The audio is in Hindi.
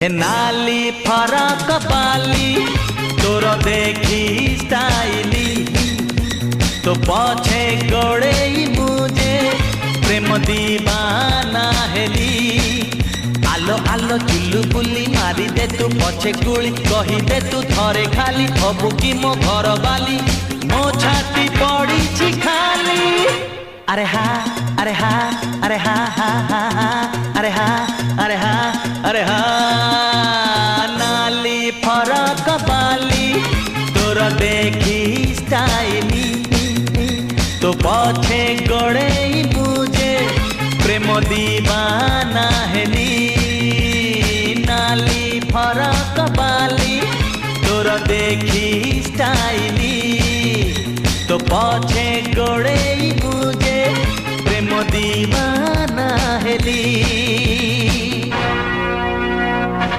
नाली फरक बाली तोर देखी स्टाइली तो पछे गड़े मुझे प्रेम दीवाना हेली। आलो आलो चुलु बुली मारी दे तू पछे गुली कही दे तू थरे खाली हबु की मो घर बाली मो छाती पड़ी खाली। अरे हा अरे हा अरे हा हा हा हा अरे हा अरे हा अरे हा नाली फरक बाली तोर देखी स्टाइली तो पछे गड़े मुझे प्रेम दीवाना हेली। नाली फरक बाली तोर देखी स्टाइली तो पछे गड़े मुझे प्रेम दीवाना हेली।